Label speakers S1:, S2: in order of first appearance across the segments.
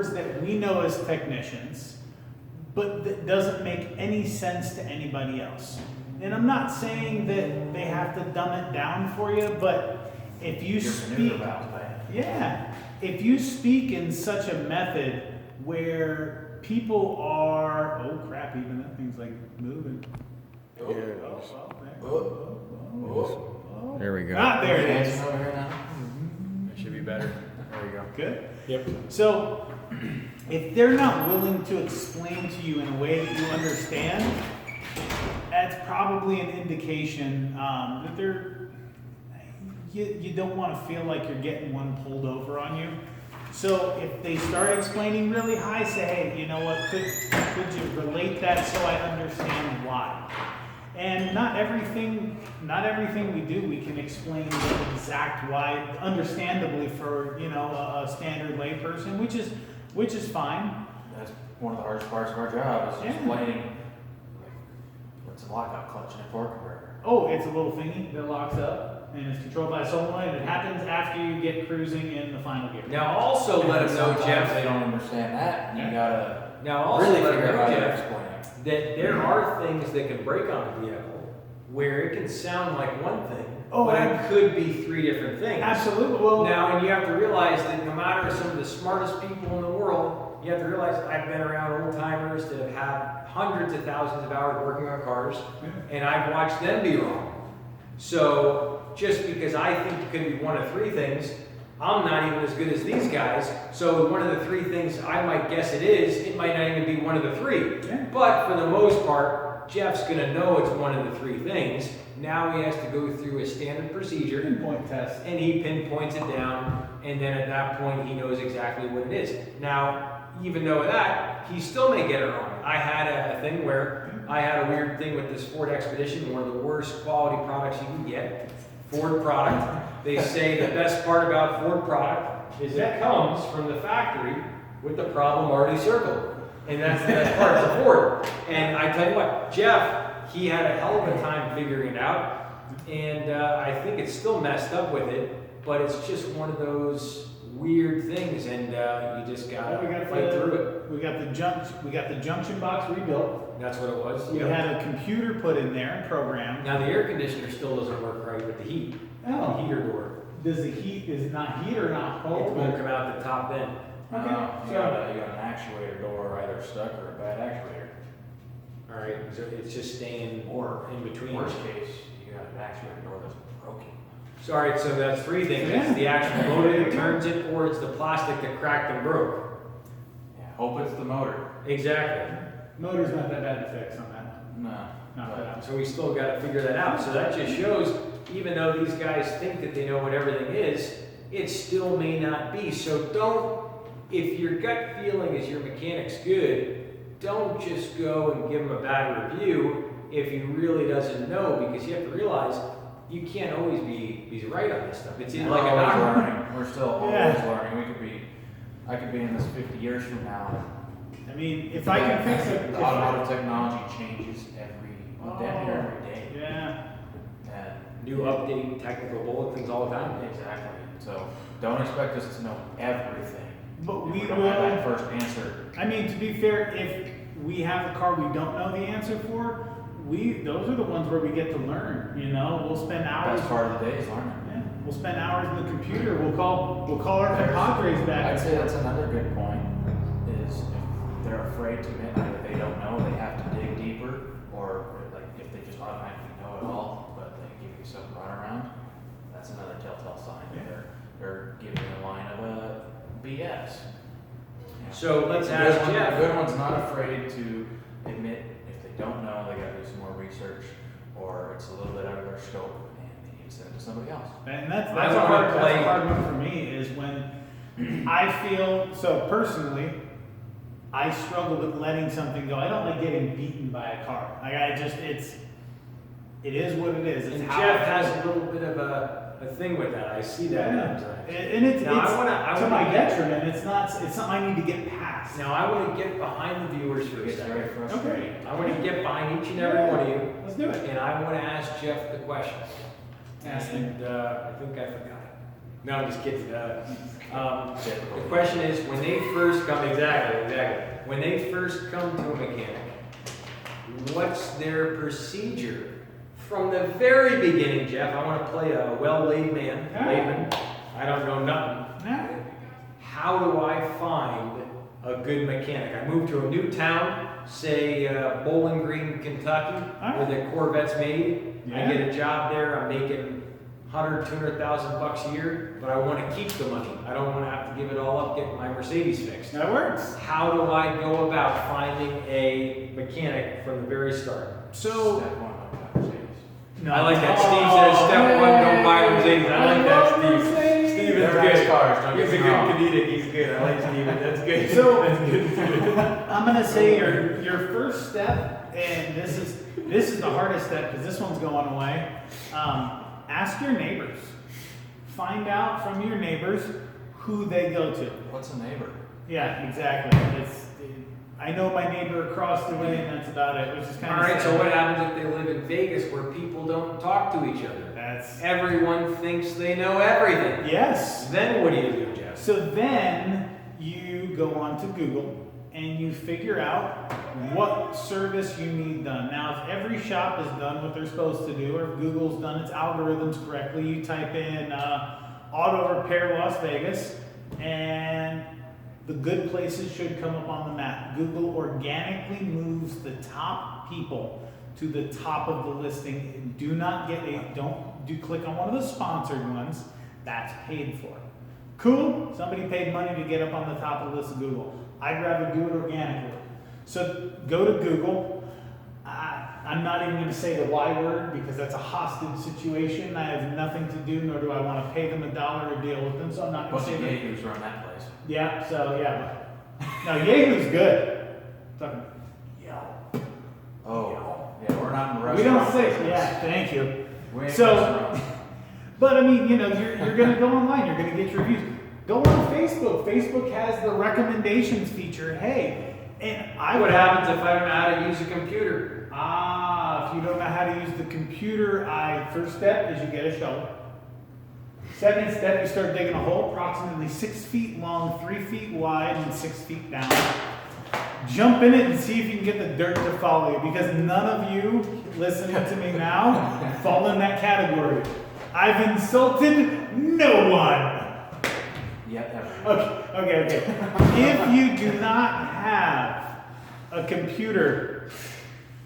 S1: words that we know as technicians, but that doesn't make any sense to anybody else. And I'm not saying that they have to dumb it down for you, but if you speak, if you speak in such a method where people are, oh crap, even that thing's like moving.
S2: There we go.
S1: Ah, there it is.
S2: It should be better. There we go.
S1: Good.
S2: Yep.
S1: So, if they're not willing to explain to you in a way that you understand, that's probably an indication that you don't want to feel like you're getting one pulled over on you. So if they start explaining really high, say, hey, you know what, could you relate that so I understand why? And not everything we do we can explain the exact why, understandably for, you know, a standard layperson, which is fine.
S3: That's one of the hardest parts of our job is explaining, like, what's a lockout clutch in a torque converter.
S1: Oh, it's a little thingy that locks up and it's controlled by a solenoid, and it happens after you get cruising in the final gear.
S4: Now also let them know, Jeff,
S3: they don't understand that. You gotta
S4: now also
S3: really
S4: let
S3: figure
S4: them
S3: out
S4: know,
S3: how to
S4: Jeff,
S3: explain it.
S4: that there are things that can break on a vehicle where it can sound like one thing,
S1: Oh,
S4: but it could be three different things.
S1: Absolutely. Well,
S4: Now, and you have to realize that no matter some of the smartest people in the world, you have to realize I've been around old timers that have had hundreds of thousands of hours working on cars, and I've watched them be wrong. So just because I think it could be one of three things, I'm not even as good as these guys. So one of the three things I might guess it is, it might not even be one of the three.
S1: Yeah.
S4: But for the most part, Jeff's gonna know it's one of the three things. Now he has to go through a standard procedure.
S1: pinpoint test.
S4: And he pinpoints it down, and then at that point he knows exactly what it is. Now, even though that, he still may get it wrong. I had a thing where I had a weird thing with this Ford Expedition, one of the worst quality products you can get. Ford product. They say the best part about Ford product is it comes from the factory with the problem already circled. And that's the best part of the Ford. And I tell you what, Jeff, he had a hell of a time figuring it out. And I think it's still messed up with it, but it's just one of those weird things, and you just gotta fight through it.
S1: We got the junction box rebuilt.
S4: That's what it was.
S1: We had a computer put in there and programmed.
S4: Now the air conditioner still doesn't work right with the heat.
S1: Oh.
S4: The heater door.
S1: Does the heat, is it not heat or not
S4: It
S1: cold?
S4: won't come out the top end.
S1: Okay.
S3: You got an actuator door either stuck or a bad actuator.
S4: All right, so it's just staying
S3: Or
S4: in between.
S3: Worst case, you got an actuator door that's broken.
S4: So, all right, so that's three things.
S1: Yeah.
S4: It's the actual motor that turns it, or it's the plastic that cracked and broke.
S3: Yeah, hope it's the motor.
S4: Exactly.
S1: Motor's not that bad to fix on that one.
S3: No.
S1: Not bad.
S4: So we still got to figure that out. So that just shows, even though these guys think that they know what everything is, it still may not be. So don't, if your gut feeling is your mechanic's good, don't just go and give him a bad review if he really doesn't know, because you have to realize you can't always be right on this stuff. It's
S3: We're
S4: like a
S3: always
S4: doctor.
S3: learning. We're still always learning. I could be in this 50 years from now.
S1: I mean, if I can fix it.
S3: The automotive technology changes every day.
S1: Yeah.
S3: And
S4: New update technical bulletins all the time.
S3: exactly. So don't expect us to know everything.
S1: But we
S3: don't have that
S1: will.
S3: first answer.
S1: I mean, to be fair, if we have a car we don't know the answer for, those are the ones where we get to learn. You know, we'll spend hours.
S3: Best part of the day is learning.
S1: Yeah, we'll spend hours in the computer. We'll call our compadres back.
S3: I'd say that's another good point. Is if they're afraid to admit either they don't know, they have to dig deeper, or like if they just automatically know it all, but they give you some runaround. That's another telltale sign that they're giving a line of BS. Yeah.
S4: So let's
S3: The
S4: ask
S3: good one-
S4: Jeff.
S3: The good one's not afraid to admit if they don't know, they gotta do some more research, or it's a little bit out of their scope, and they need to send it to somebody else.
S1: And that's
S4: I
S1: a
S4: wanna
S1: hard
S4: play-
S1: one for me is when I feel, so personally, I struggle with letting something go. I don't like getting beaten by a car. Like it is what it is. It's
S4: And
S1: how
S4: Jeff
S1: I
S4: has
S1: feel.
S4: a little bit of a thing with that. I see that.
S1: Yeah. And it's
S4: Now, I
S1: to
S4: wanna
S1: my
S4: get-
S1: detriment. It's something I need to get past.
S4: Now I want to get behind the viewers for a
S3: It's very
S4: second.
S3: frustrating.
S4: I want to get behind each and every one of you,
S1: Let's do it.
S4: and I want to ask Jeff the question.
S1: Ask me.
S4: And I think I forgot it. No, I'm just kidding. The question is, when they first come, exactly. When they first come to a mechanic, what's their procedure? From the very beginning, Jeff, I want to play a well-laid man, layman. I don't know nothing. How do I find a good mechanic? I move to a new town, say Bowling Green, Kentucky, where the Corvette's made. I get a job there. I'm making $100,000, $200,000 a year, but I want to keep the money. I don't want to have to give it all up, get my Mercedes fixed.
S1: That works.
S4: How do I go about finding a mechanic from the very start?
S1: So,
S3: Step one, don't buy Mercedes.
S4: I like that. Steve says, step one, don't buy Mercedes. I like that, Steve.
S1: Mercedes.
S4: Steve is
S3: They're
S4: good.
S3: nice cars, don't
S4: He's a
S3: get me
S4: good
S3: wrong.
S4: comedic. He's good. I like Steve. That's good.
S1: So-
S4: That's good.
S1: I'm gonna say your first step, and this is the hardest step because this one's going away. Ask your neighbors. Find out from your neighbors who they go to.
S3: What's a neighbor?
S1: Yeah, exactly. I know my neighbor across the way, and that's about it. Which is kind
S4: All
S1: of
S4: right,
S1: sad.
S4: so what happens if they live in Vegas where people don't talk to each other? Everyone thinks they know everything.
S1: Yes.
S4: Then what do you do, Jeff?
S1: So then you go on to Google and you figure out what service you need done. Now, if every shop has done what they're supposed to do, or if Google's done its algorithms correctly, you type in auto repair Las Vegas, and the good places should come up on the map. Google organically moves the top people to the top of the listing. Don't click on one of the sponsored ones. That's paid for. Cool. Somebody paid money to get up on the top of the list of Google. I'd rather do it organically. So go to Google. I'm not even going to say the Y word because that's a hostage situation. I have nothing to do, nor do I want to pay them $1 to deal with them. So I'm not going
S3: Bunch
S1: to
S3: of
S1: say
S3: Yahoos run that place.
S1: yeah, so yeah. No, Yahoo's good. Talking Yelp.
S3: Oh, yeah, we're not in the
S1: We
S3: restaurant.
S1: don't say,
S3: business.
S1: yeah, thank you.
S3: We ain't
S1: So-
S3: restaurants.
S1: But I mean, you're gonna go online, you're gonna get your reviews. Go on Facebook. Facebook has the recommendations feature. Hey, and
S4: What happens if I don't know how to use a computer?
S1: if you don't know how to use the computer, first step is you get a shovel. Second step, you start digging a hole approximately 6 feet long, 3 feet wide, and 6 feet down. Jump in it and see if you can get the dirt to follow you, because none of you listening to me now fall in that category. I've insulted no one.
S3: Yep,
S1: Okay. If you do not have a computer,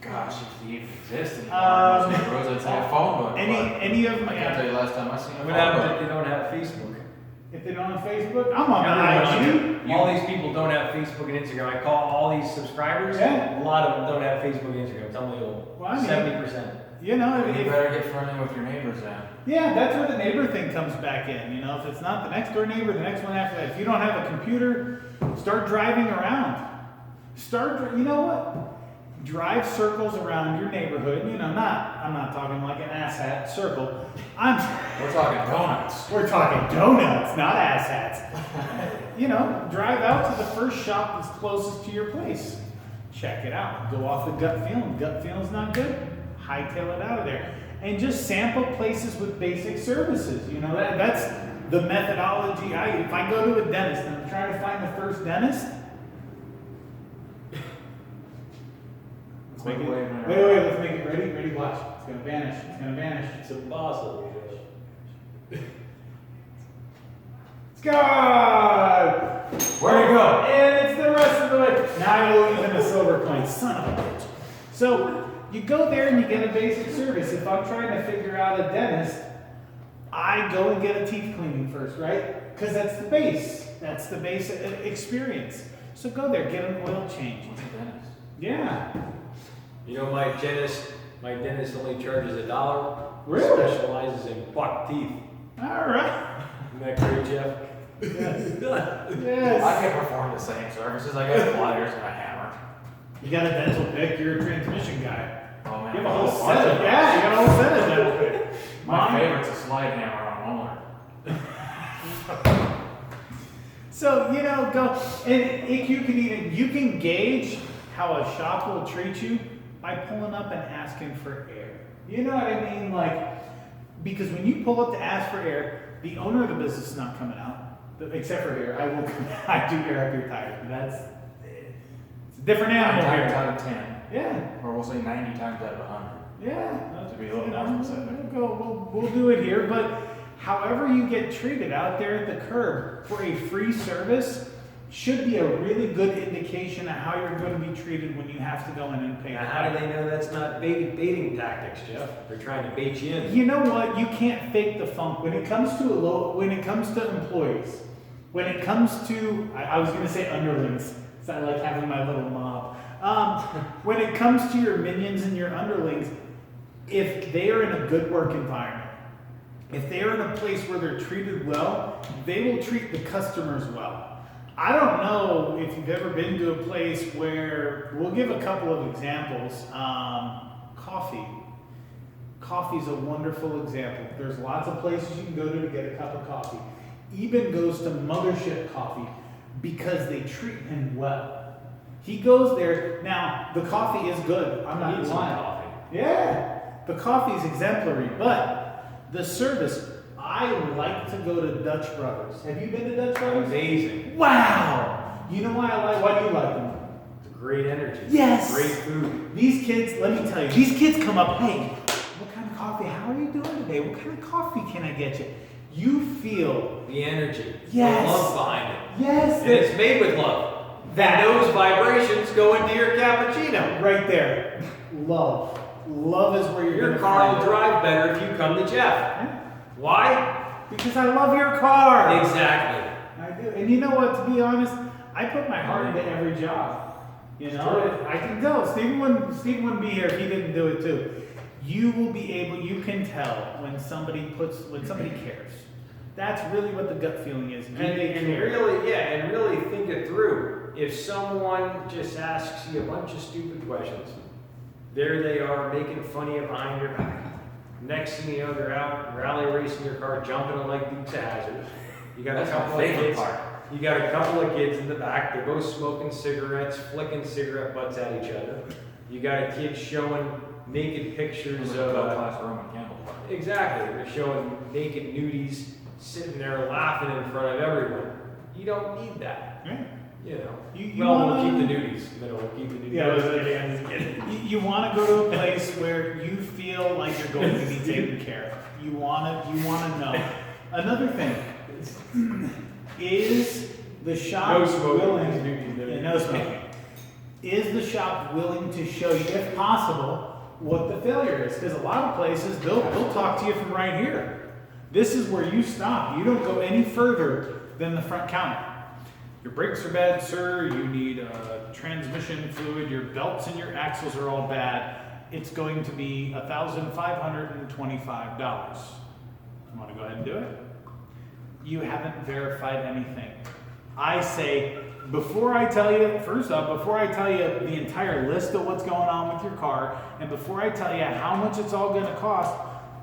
S3: Gosh, if they even exist anymore. Most neighborhoods, I'd say a phone book.
S1: any of
S3: I can't tell
S1: my,
S3: you last time I seen a phone
S4: What happens if
S3: book.
S4: they don't have Facebook?
S1: if they don't have Facebook, I'm on IG.
S4: All these people don't have Facebook and Instagram. I call all these subscribers.
S1: Yeah.
S4: A lot of them don't have Facebook and Instagram. Tell me
S1: Well, I mean-
S4: 70%.
S1: You know,
S3: You
S1: if,
S3: better get friendly with your neighbors then.
S1: yeah, that's where the neighbor thing comes back in. You know, if it's not the next door neighbor, the next one after that. If you don't have a computer, start driving around. You know what? Drive circles around your neighborhood. You know, I'm not talking like an asshat circle.
S3: We're talking donuts.
S1: We're talking donuts, not asshats. You know, drive out to the first shop that's closest to your place. Check it out. Go off the gut feeling. Gut feeling's not good. Hightail it out of there. And just sample places with basic services. You know, that's the methodology. If I go to a dentist and I'm trying to find the first dentist, let's make it, wait, let's make it ready. Ready, watch. It's gonna vanish.
S4: It's impossible.
S1: It's gone!
S3: Where'd it go?
S1: And it's the rest of the way. Now you'll even a silver coin. Son of a bitch. So you go there and you get a basic service. If I'm trying to figure out a dentist, I go and get a teeth cleaning first, right? Because that's the base. That's the base experience. So go there, get an oil change.
S3: What's a dentist?
S1: Yeah.
S4: You know, my dentist only charges $1.
S1: Really?
S4: Specializes in buck teeth.
S1: All right.
S4: Isn't that great, Jeff?
S1: Yes.
S3: I
S1: Yes.
S3: can perform the same services. I got pliers and a hammer.
S1: You got a dental pick. You're a transmission guy.
S3: Oh man,
S1: You have a whole
S3: bunch
S1: set
S3: of
S1: of, yeah, you got a whole set of dental pick.
S3: My favorite's a slide hammer on Muller.
S1: So, you know, go, and if you can gauge how a shop will treat you by pulling up and asking for air. You know what I mean? Like, because when you pull up to ask for air, The owner of the business is not coming out, except for here. I will come. I do air up your tires, but it's a different
S3: 9
S1: animal
S3: times
S1: here.
S3: out of 10,
S1: Yeah,
S3: or we'll say 90 times out of 100.
S1: yeah.
S3: To be a little more specific.
S1: We'll do it here, but however you get treated out there at the curb for a free service should be a really good indication of how you're going to be treated when you have to go in and pay.
S4: Now, how do they know that's not baiting tactics, Jeff? They're trying to bait you in.
S1: You know what? You can't fake the funk when it comes to when it comes to employees. When it comes to, I was going to say underlings. So I like having my little mob. When it comes to your minions and your underlings, if they are in a good work environment, if they are in a place where they're treated well, they will treat the customers well. I don't know if you've ever been to a place where, we'll give a couple of examples. Coffee. Coffee's a wonderful example. There's lots of places you can go to get a cup of coffee. Eben goes to Mothership Coffee because they treat him well. He goes there. Now, the coffee is good. I'm not
S4: Need some
S1: lying.
S4: coffee.
S1: Yeah, the coffee is exemplary, but the service, I like to go to Dutch Brothers. Have you been to Dutch Brothers?
S4: Amazing.
S1: Wow! You know why do you like them?
S4: It's a great energy.
S1: Yes.
S4: Great food.
S1: These kids, let me tell you, these kids come up, hey, what kind of coffee? How are you doing today? What kind of coffee can I get you? You feel,
S4: The energy.
S1: Yes.
S4: The love behind it.
S1: yes,
S4: And it's made with love.
S1: that
S4: And those vibrations go into your cappuccino.
S1: right there. Love. Love is where you're
S4: Your
S1: gonna
S4: car
S1: find
S4: will
S1: it.
S4: drive better if you come to Jeff.
S1: Yeah.
S4: Why?
S1: Because I love your car.
S4: Exactly.
S1: I do. And you know what, to be honest, I put my heart into every job. You know, I can tell. Stephen wouldn't be here if he didn't do it too. You will be able, you can tell when somebody cares. That's really what the gut feeling is. Do they
S4: And
S1: care?
S4: really think it through. If someone just asks you a bunch of stupid questions, there they are making fun of you behind your back. Next thing you know, they're out rally racing your car, jumping on like Dukes of Hazzard. You got
S3: That's
S4: a
S3: my
S4: couple of
S3: favorite
S4: kids.
S3: part.
S4: You got a couple of kids in the back. They're both smoking cigarettes, flicking cigarette butts at each other. You got a kid showing naked pictures of.
S3: class Roman candle party.
S4: Exactly. They're showing naked nudies, sitting there laughing in front of everyone. You don't need that.
S1: Yeah.
S4: You know.
S1: You
S4: Well,
S1: wanna-
S4: we'll keep the nudies. No, we'll keep the nudies.
S1: Yeah,
S4: I'm just kidding, I'm just kidding.
S1: You want to go to a place where you feel like you're going to be taken care of. You want to know. Another thing is the shop
S4: No smoking.
S1: willing.
S4: Nudies, no
S1: Yeah, no smoking. Is the shop willing to show you, if possible, what the failure is? Because a lot of places they'll talk to you from right here. This is where you stop. You don't go any further than the front counter. Your brakes are bad, sir. You need transmission fluid. Your belts and your axles are all bad. It's going to be $1,525. You want to go ahead and do it? You haven't verified anything. I say, before I tell you the entire list of what's going on with your car, and before I tell you how much it's all going to cost,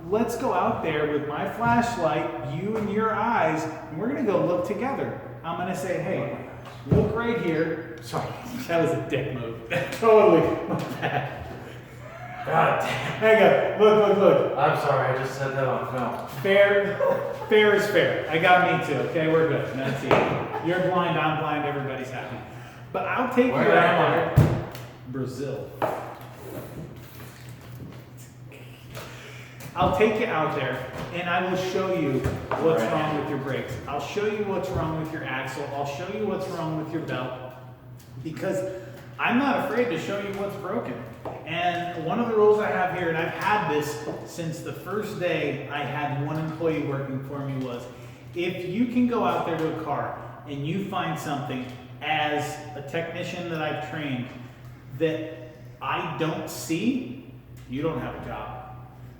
S1: let's go out there with my flashlight, you and your eyes, and we're going to go look together. I'm going to say, hey, look right here. Sorry, that was a dick move. Totally. My bad.
S3: God damn.
S1: Hang on. Look.
S3: I'm sorry, I just said that on film.
S1: Fair is fair. I got me too, okay? We're good. That's it. You're blind, I'm blind, everybody's happy. But I'll take
S3: Where
S1: you
S3: am
S1: out there. Brazil. I'll take you out there and I will show you what's
S3: Right.
S1: wrong with your brakes. I'll show you what's wrong with your axle. I'll show you what's wrong with your belt. Because I'm not afraid to show you what's broken. And one of the rules I have here, and I've had this since the first day I had one employee working for me, was if you can go out there to a car and you find something as a technician that I've trained that I don't see, you don't have a job.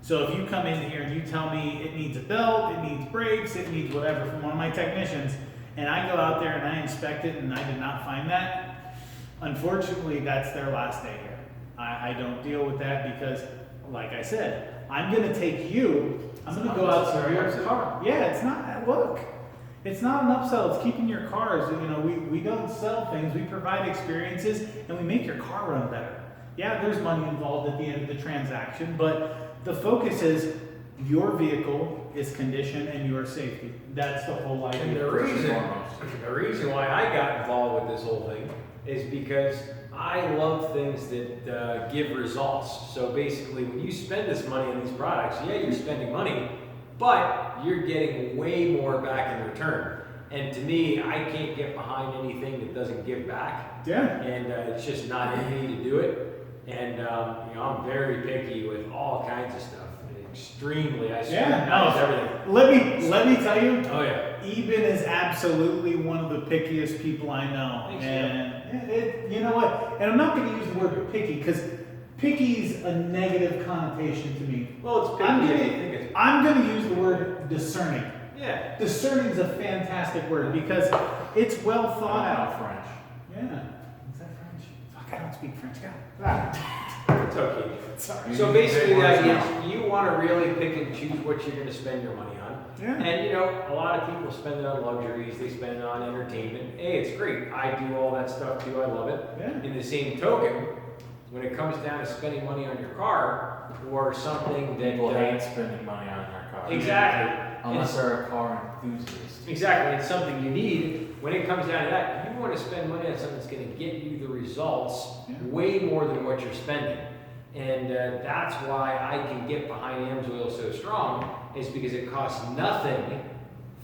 S1: So if you come in here and you tell me it needs a belt, it needs brakes, it needs whatever from one of my technicians, and I go out there and I inspect it and I did not find that, unfortunately that's their last day here. I don't deal with that because, like I said, I'm going to take you, I'm going to go out to your car. Yeah, it's not, look, it's not an upsell, it's keeping your cars, you know, we don't sell things, we provide experiences and we make your car run better. Yeah, there's money involved at the end of the transaction, but the focus is your vehicle is condition and your safety. That's the whole idea.
S4: And the reason why I got involved with this whole thing is because I love things that give results. So basically, when you spend this money on these products, yeah, you're spending money, but you're getting way more back in return. And to me, I can't get behind anything that doesn't give back.
S1: Yeah.
S4: And it's just not in me to do it. And I'm very picky with all kinds of stuff. Extremely, I scrutinize everything.
S1: Let me tell you.
S4: Oh yeah.
S1: Eben is absolutely one of the pickiest people I know.
S4: Thanks,
S1: and you know what? And I'm not going to use the word picky because picky's a negative connotation to me.
S4: Well, it's picky.
S1: I'm going to use the word discerning.
S4: Yeah.
S1: Discerning is a fantastic word because it's well thought out.
S3: French.
S1: Yeah. Is that French? Fuck, I don't speak French. God.
S4: It's okay.
S1: Sorry.
S4: So basically, the idea is you want to really pick and choose what you're going to spend your money on.
S1: Yeah.
S4: And a lot of people spend it on luxuries, they spend it on entertainment. Hey, it's great. I do all that stuff too. I love it.
S1: Yeah.
S4: In the same token, when it comes down to spending money on your car or something that
S3: People hate spending money on their car.
S4: Exactly.
S3: Unless they're a car enthusiast.
S4: Exactly, it's something you need. When it comes down to that, you want to spend money on something that's going to get you the results way more than what you're spending. And that's why I can get behind AMSOIL so strong, is because it costs nothing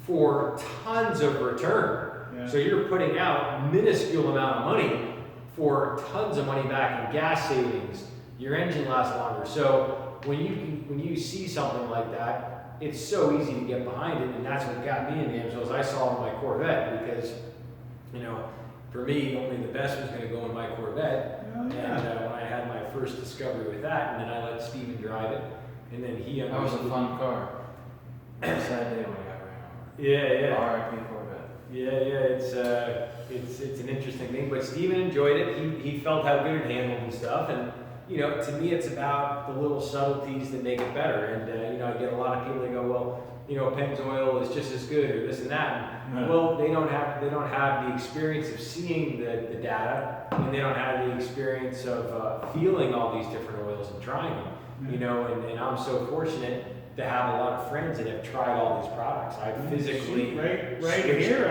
S4: for tons of return.
S1: Yeah.
S4: So you're putting out minuscule amount of money for tons of money back in gas savings. Your engine lasts longer. So when you see something like that, it's so easy to get behind it, and that's what got me into AMSOIL. I saw it in my Corvette because, for me, only the best was going to go in my Corvette.
S1: Oh, yeah.
S4: And when I had my first discovery with that, and then I let Steven drive it, and then he
S3: That was a fun car. It was a sad day when I got ran over.
S4: Yeah.
S3: R.I.P. Corvette.
S4: Yeah, it's an interesting thing, but Steven enjoyed it. He felt how good it handled and stuff, and to me, it's about the little subtleties that make it better. And I get a lot of people that go, well, Pennzoil is just as good, or this and that. And, well, they don't have the experience of seeing the data, and they don't have the experience of feeling all these different oils and trying them. And I'm so fortunate to have a lot of friends that have tried all these products. I physically
S1: right
S4: switched-
S1: here.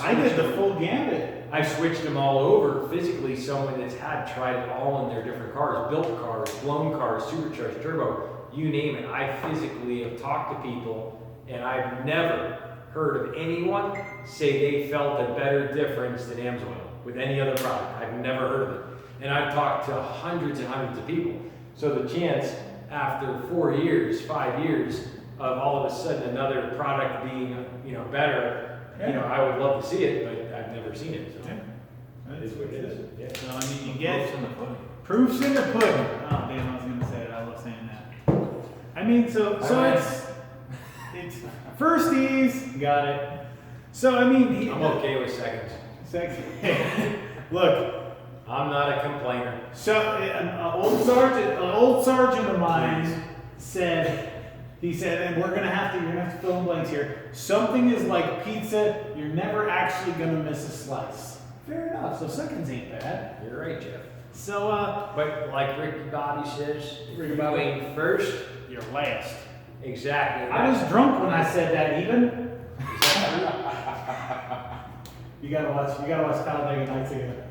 S1: I did the full gambit.
S4: I've switched them all over physically. Someone that's tried it all in their different cars, built cars, blown cars, supercharged, turbo, you name it. I physically have talked to people, and I've never heard of anyone say they felt a better difference than AMSOIL with any other product. I've never heard of it. And I've talked to hundreds and hundreds of people. So the chance after 4 years, 5 years of all of a sudden another product being, better, I would love to see it, but I've never seen it. So it is what it is. Yeah.
S1: So I mean, you get
S3: Proof's in the pudding.
S1: proofs in the pudding. Oh damn, I was gonna say it. I love saying that. I mean, so it's firsties. Got it. So I mean,
S4: I'm okay with seconds.
S1: Look.
S4: I'm not a complainer.
S1: So an old sergeant of mine said, and you're gonna have to fill in blanks here. Something is like pizza, you're never actually gonna miss a slice. Fair enough, so seconds ain't bad.
S4: You're right, Jeff.
S1: So
S4: But like Ricky Bobby says,
S1: Ricky
S4: if
S1: Bobby.
S4: you ain't first,
S1: you're last.
S4: exactly.
S1: I was drunk when I said that even. You gotta watch Talladega Nights again.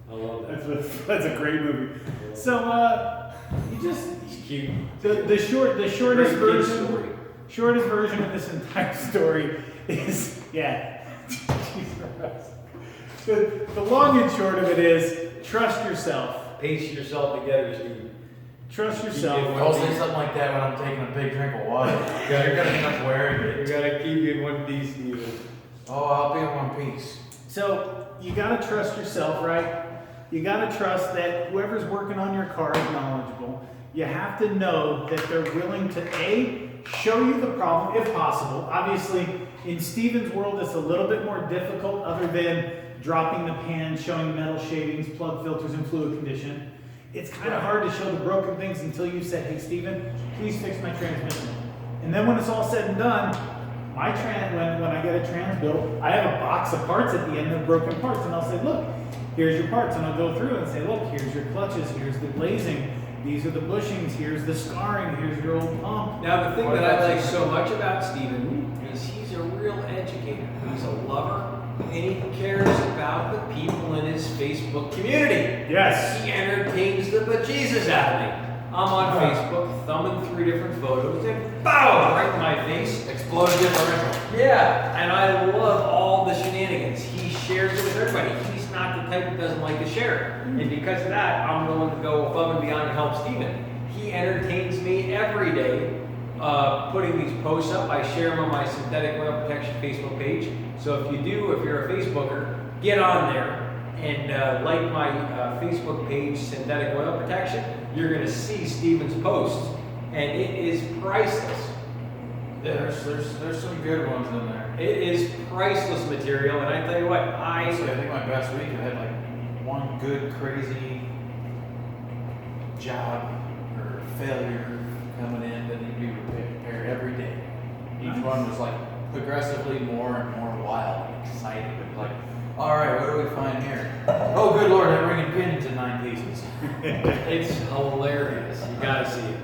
S4: I love that.
S1: That's a great movie. So
S4: It's cute.
S1: the shortest
S4: Great kid
S1: version.
S4: story.
S1: Shortest version of this entire story is, Jesus Christ. The long and short of it is, trust yourself.
S4: Pace yourself together, Steve.
S1: Trust
S4: Keep
S1: yourself.
S4: it
S3: Don't say something like that when I'm taking a big drink of water. You're gonna end up wearing
S4: You
S3: it.
S4: gotta keep it in one piece, Steven.
S3: Oh, I'll be in one piece.
S1: So you gotta trust yourself, right? You gotta trust that whoever's working on your car is knowledgeable. You have to know that they're willing to show you the problem if possible. Obviously, in Steven's world, it's a little bit more difficult other than dropping the pan, showing metal shavings, plug filters, and fluid condition. It's kind of hard to show the broken things until you said, hey, Steven, please fix my transmission. And then when it's all said and done, when I get a trans built, I have a box of parts at the end of broken parts, and I'll say, look, here's your parts, and I'll go through and say, look, here's your clutches, here's the glazing, These are the bushings. Here's the scarring. Here's your old pump.
S4: Now, the thing that I like so much about Steven is he's a real educator. He's a lover, and he cares about the people in his Facebook community.
S1: Yes.
S4: He entertains the bejesus out of me. I'm on Facebook, thumbing through different photos, and bow, right in my face.
S3: Explode differential.
S4: Yeah, and I love all the shenanigans. He shares it with everybody. He's not the type that doesn't like to share. And because of that, I'm willing to go above and beyond to help Steven. He entertains me every day, putting these posts up. I share them on my Synthetic Oil Protection Facebook page. So if you're a Facebooker, get on there and like my Facebook page, Synthetic Oil Protection. You're going to see Steven's posts, and it is priceless.
S3: There's some good ones in there.
S4: It is priceless material, and I tell you what,
S3: Honestly, I think my best week I had like one good crazy job or failure coming in that needed to be repaired every day. Each one was like progressively more and more wild and exciting. It was like, all right, what do we find here? Oh, good Lord, they're bringing pins in 9 pieces.
S4: it's hilarious. You gotta see it.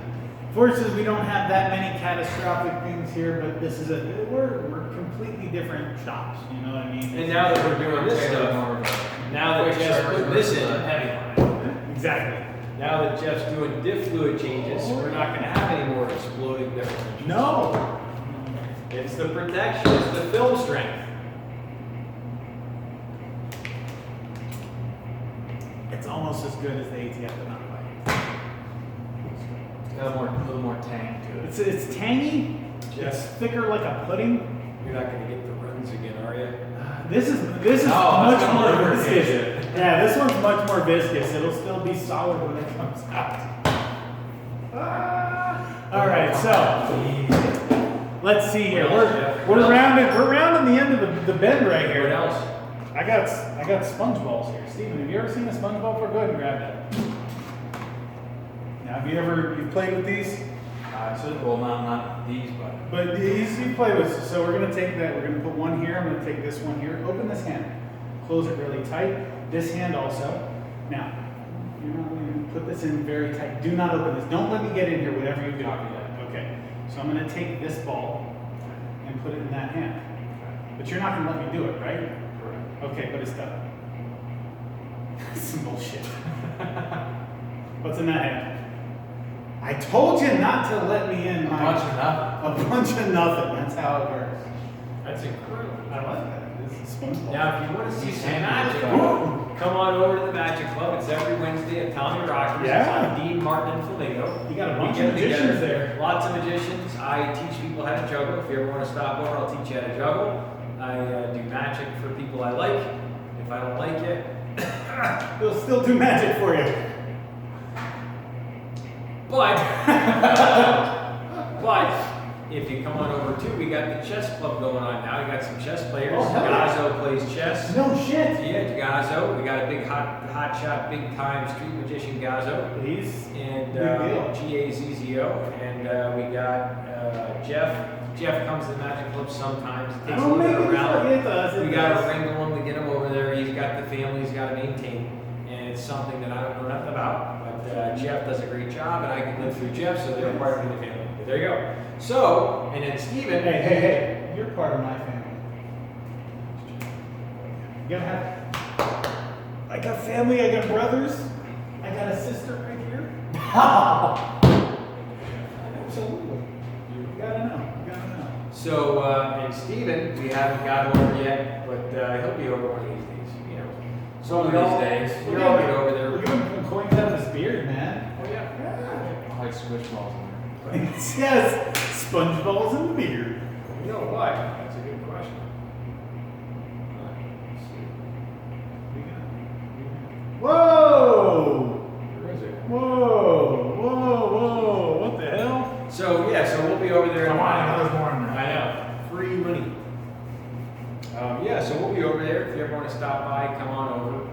S1: Fortunately, we don't have that many catastrophic things here, but this is we're completely different shops. You know what I mean?
S4: And now that we're doing this stuff, now that Jeff's putting this in, heavy line.
S1: Exactly.
S4: Now that Jeff's doing diff fluid changes, we're not gonna have any more exploding differentials.
S1: No.
S4: It's the protection, it's the film strength.
S1: It's almost as good as the ATF to not bite.
S3: It's got a little more tang to it.
S1: It's tangy. It's thicker like a pudding.
S4: You're not gonna get the runs again, are you?
S1: This is
S3: No,
S1: much
S3: it's
S1: more
S3: gonna
S1: viscous.
S3: lubricate it.
S1: Yeah, this one's much more viscous. It'll still be solid when it comes out. All right, so let's see here. We're rounding the end of the bend right here.
S4: What else?
S1: I got sponge balls here. Steven, have you ever seen a sponge ball before? Go ahead and grab that. Now, have you played with these?
S3: Well, not these,
S1: But these you play with. So we're gonna take that. We're gonna put one here. I'm gonna take this one here. Open this hand. Close it really tight. This hand also. Now, you're not going to put this in very tight. Do not open this. Don't let me get in here. Whatever you do. Okay. So I'm gonna take this ball and put it in that hand. But you're not gonna let me do it, right?
S3: Correct.
S1: Okay, but it's done. Some bullshit. What's in that hand? I told you not to let me in.
S3: A bunch of nothing.
S1: A bunch of nothing. That's how it works.
S4: That's incredible.
S1: I like that. This is sponge ball.
S4: Now, if you want to see
S3: These
S4: some
S3: hand
S4: magic,
S3: moves
S4: come on over to the Magic Club. It's every Wednesday at Tommy Rocker's.
S1: Yeah.
S4: It's on Dean Martin and Flamingo.
S1: You got a
S4: We
S1: bunch
S4: get
S1: of magicians
S4: together.
S1: there.
S4: Lots of magicians. I teach people how to juggle. If you ever want to stop over, I'll teach you how to juggle. I do magic for people I like. If I don't like it,
S1: They'll still do magic for you.
S4: but if you come on over too, we got the chess club going on now. We got some chess players.
S1: Oh, hell yeah.
S4: Gazzo plays chess.
S1: No shit.
S4: Yeah, Gazzo. We got a big hot shot, big time street magician Gazzo.
S1: He's
S4: And
S1: Big deal.
S4: Gazzo. And we got Jeff. Jeff comes to the Magic Club sometimes. It takes a
S1: don't
S4: little
S1: make
S4: bit of
S1: it
S4: rally.
S1: it does.
S4: We got to wrangle him to get him over there. He's got the family he's got to maintain. And it's something that I don't know nothing about. But Jeff does a great job, and I can live through Jeff, so they're part of the family. But there you go. So, and then Steven.
S1: Hey, you're part of my family. You gotta have. I got family, I got brothers, I got a sister right here. Absolutely. You gotta know.
S4: So, and Steven, we haven't got over yet, but he'll be over one of these days, you know. So
S3: One of
S4: we all-
S3: these days.
S4: We all get over there.
S1: Look at him coins out of his beard, man.
S4: Oh, yeah.
S3: I like squish balls in there.
S1: Yes, sponge balls in the beard.
S4: You know why? That's a good question.
S1: Whoa!
S4: Where is it?
S1: Whoa! What the hell?
S4: So, yeah, so we'll be over there.
S3: Come on, there's more in there.
S4: I know. Free money. Yeah, so we'll be over there. If you ever want to stop by, come on over.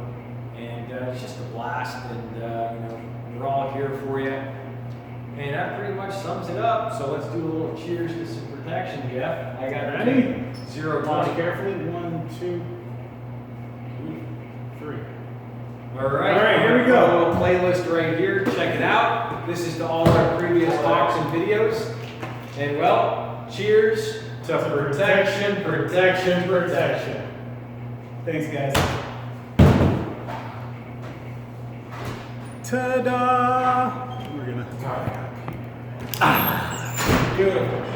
S4: And it's just a blast. And, you know, we're all here for you. And that pretty much sums it up. So let's do a little cheers to some protection, Jeff. I got
S1: Ready?
S4: 0
S1: Watch
S4: 20.
S1: carefully. 1, 2, 3.
S4: All right.
S1: All right, here we go.
S4: playlist right here. Check it out. This is to all our previous talks and videos. And well, cheers to protection, protection, protection.
S1: Thanks, guys. Ta-da! We're gonna.
S4: Beautiful.